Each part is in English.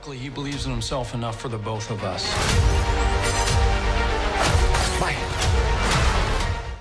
Luckily, he believes in himself enough for the both of us. Bye.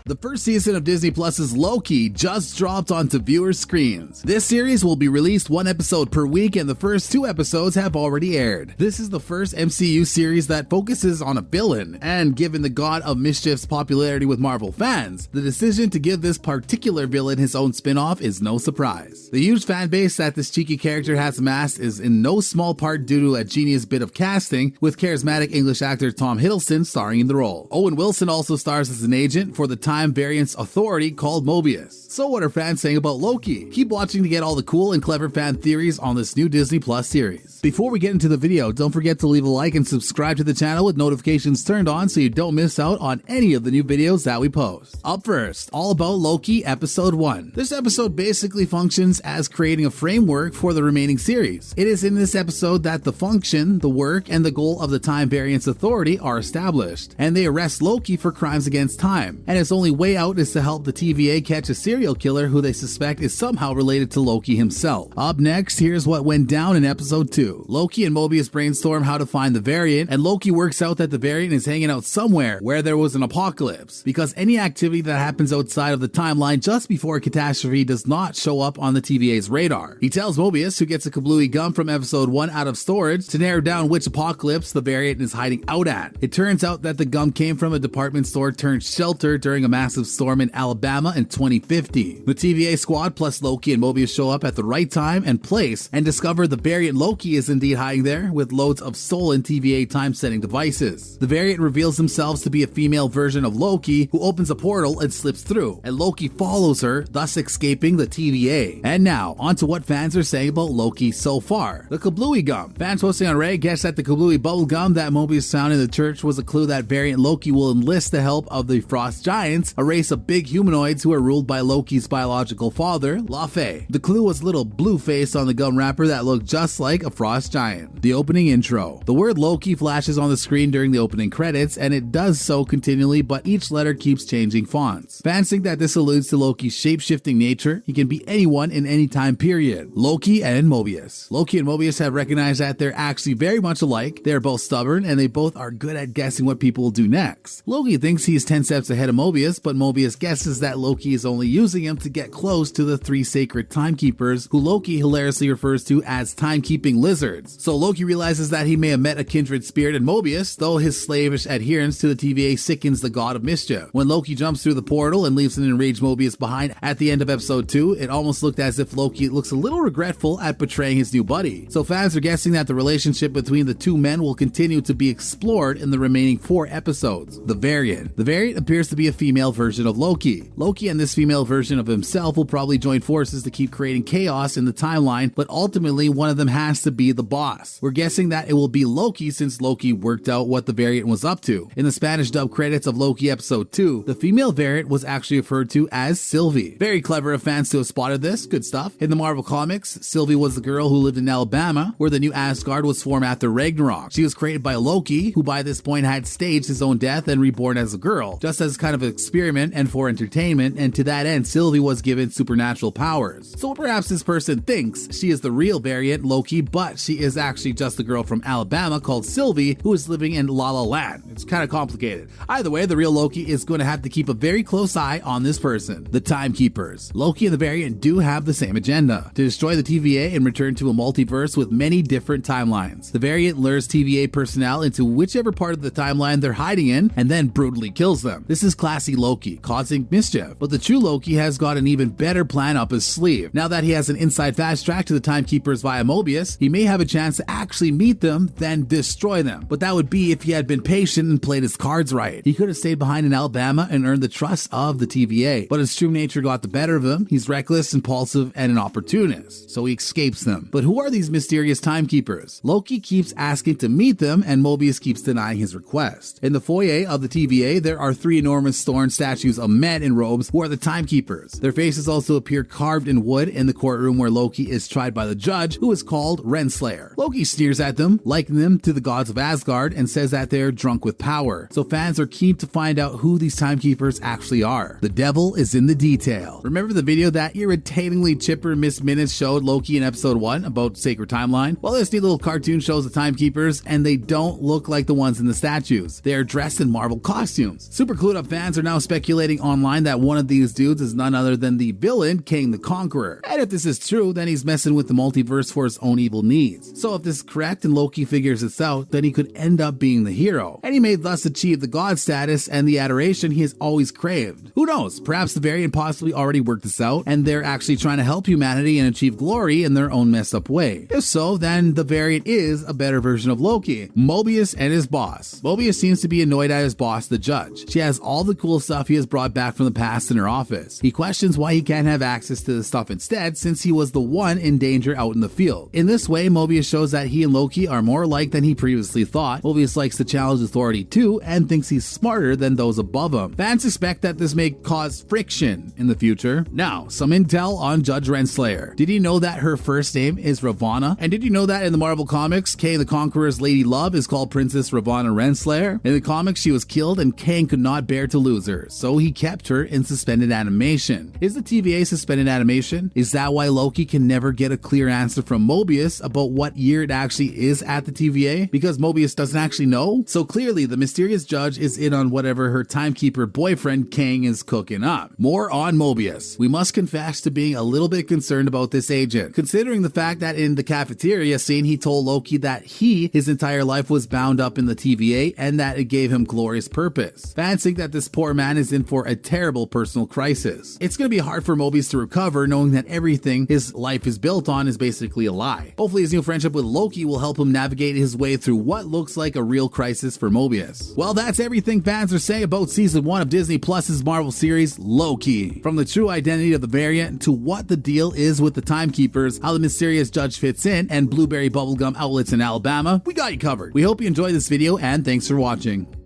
The first season of Disney Plus's Loki just dropped onto viewer screens. This series will be released one episode per week, and the first 2 episodes have already aired. This is the first MCU series that focuses on a villain, and given the God of Mischief's popularity with Marvel fans, the decision to give this particular villain his own spin-off is no surprise. The huge fan base that this cheeky character has amassed is in no small part due to a genius bit of casting, with charismatic English actor Tom Hiddleston starring in the role. Owen Wilson also stars as an agent for the Time Variance Authority called Mobius. So what are fans saying about Loki? Keep watching to get all the cool and clever fan theories on this new Disney Plus series. Before we get into the video, don't forget to leave a like and subscribe to the channel with notifications turned on so you don't miss out on any of the new videos that we post. Up first, all about Loki Episode 1. This episode basically functions as creating a framework for the remaining series. It is in this episode that the function, the work, and the goal of the Time Variance Authority are established, and they arrest Loki for crimes against time, and his only way out is to help the TVA catch a serial killer who they suspect is somehow related to Loki himself. Up next, here's what went down in Episode 2. Loki and Mobius brainstorm how to find the variant, and Loki works out that the variant is hanging out somewhere where there was an apocalypse, because any activity that happens outside of the timeline just before a catastrophe does not show up on the TVA's radar. He tells Mobius, who gets a kablooey gum from Episode 1 out of storage, to narrow down which apocalypse the variant is hiding out at. It turns out that the gum came from a department store turned shelter during a massive storm in Alabama in 2050. The TVA squad plus Loki and Mobius show up at the right time and place and discover the variant Loki is indeed hiding there with loads of stolen TVA time-setting devices. The variant reveals themselves to be a female version of Loki who opens a portal and slips through, and Loki follows her, thus escaping the TVA. And now, on to what fans are saying about Loki so far. The kablooey gum. Fans posting on Reddit guess that the kablooey bubble gum that Mobius found in the church was a clue that variant Loki will enlist the help of the Frost Giants, a race of big humanoids who are ruled by Loki's biological father, Laufey. The clue was little blue face on the gum wrapper that looked just like a frost giant. The opening intro. The word Loki flashes on the screen during the opening credits, and it does so continually, but each letter keeps changing fonts. Fans think that this alludes to Loki's shape-shifting nature. He can be anyone in any time period. Loki and Mobius. Loki and Mobius have recognized that they're actually very much alike. They're both stubborn, and they both are good at guessing what people will do next. Loki thinks he's 10 steps ahead of Mobius, but Mobius guesses that Loki is only using him to get close to the 3 sacred timekeepers, who Loki hilariously refers to as timekeeping lizards. So Loki realizes that he may have met a kindred spirit in Mobius, though his slavish adherence to the TVA sickens the God of Mischief. When Loki jumps through the portal and leaves an enraged Mobius behind at the end of Episode 2, it almost looked as if Loki looks a little regretful at betraying his new buddy. So fans are guessing that the relationship between the two men will continue to be explored in the remaining 4 episodes. The variant. The variant appears to be a female version of Loki. Loki and this female version of himself will probably join forces to keep creating chaos in the timeline, but ultimately one of them has to be the boss. We're guessing that it will be Loki since Loki worked out what the variant was up to. In the Spanish dub credits of Loki Episode 2, the female variant was actually referred to as Sylvie. Very clever of fans to have spotted this. Good stuff. In the Marvel Comics, Sylvie was the girl who lived in Alabama, where the new Asgard was formed after Ragnarok. She was created by Loki, who by this point had staged his own death and reborn as a girl, just as kind of an experiment and for entertainment, and to that end, Sylvie was given supernatural powers. So perhaps this person thinks she is the real variant Loki, but she is actually just a girl from Alabama called Sylvie who is living in La La Land. It's kind of complicated. Either way, the real Loki is going to have to keep a very close eye on this person. The Timekeepers. Loki and the variant do have the same agenda: to destroy the TVA and return to a multiverse with many different timelines. The variant lures TVA personnel into whichever part of the timeline they're hiding in and then brutally kills them. This is classy Loki, causing mischief. But the true Loki has got an even better plan up his sleeve. Now that he has an inside fast track to the Timekeepers via Mobius, he may have a chance to actually meet them, then destroy them. But that would be if he had been patient and played his cards right. He could have stayed behind in Alabama and earned the trust of the TVA. But his true nature got the better of him. He's reckless, impulsive, and an opportunist. So he escapes them. But who are these mysterious Timekeepers? Loki keeps asking to meet them, and Mobius keeps denying his request. In the foyer of the TVA, there are 3 enormous worn statues of men in robes who are the timekeepers. Their faces also appear carved in wood in the courtroom where Loki is tried by the judge, who is called Renslayer. Loki sneers at them, likening them to the gods of Asgard, and says that they're drunk with power. So fans are keen to find out who these timekeepers actually are. The devil is in the detail. Remember the video that irritatingly chipper Miss Minutes showed Loki in episode 1 about Sacred Timeline? Well, this neat little cartoon shows the timekeepers, and they don't look like the ones in the statues. They are dressed in Marvel costumes. Super clued up fans are now speculating online that one of these dudes is none other than the villain, Kang the Conqueror. And if this is true, then he's messing with the multiverse for his own evil needs. So if this is correct and Loki figures this out, then he could end up being the hero. And he may thus achieve the god status and the adoration he has always craved. Who knows? Perhaps the variant possibly already worked this out, and they're actually trying to help humanity and achieve glory in their own messed up way. If so, then the variant is a better version of Loki. Mobius and his boss. Mobius seems to be annoyed at his boss, the judge. She has all the cool stuff he has brought back from the past in her office. He questions why he can't have access to the stuff instead, since he was the one in danger out in the field. In this way, Mobius shows that he and Loki are more alike than he previously thought. Mobius likes to challenge authority too, and thinks he's smarter than those above him. Fans expect that this may cause friction in the future. Now, some intel on Judge Renslayer. Did you know that her first name is Ravonna? And did you know that in the Marvel Comics, Kang the Conqueror's lady love is called Princess Ravonna Renslayer? In the comics, she was killed and Kang could not bear to lose her, so he kept her in suspended animation. Is the TVA suspended animation? Is that why Loki can never get a clear answer from Mobius about what year it actually is at the TVA? Because Mobius doesn't actually know? So clearly, the mysterious judge is in on whatever her timekeeper boyfriend Kang is cooking up. More on Mobius. We must confess to being a little bit concerned about this agent, considering the fact that in the cafeteria scene he told Loki that his entire life was bound up in the TVA and that it gave him glorious purpose. Fans think that this poor man is in for a terrible personal crisis. It's going to be hard for Mobius to recover knowing that everything his life is built on is basically a lie. Hopefully his new friendship with Loki will help him navigate his way through what looks like a real crisis for Mobius. Well, that's everything fans are saying about season 1 of Disney Plus's Marvel series Loki. From the true identity of the variant to what the deal is with the timekeepers, how the mysterious judge fits in, and blueberry bubblegum outlets in Alabama, we got you covered. We hope you enjoyed this video and thanks for watching.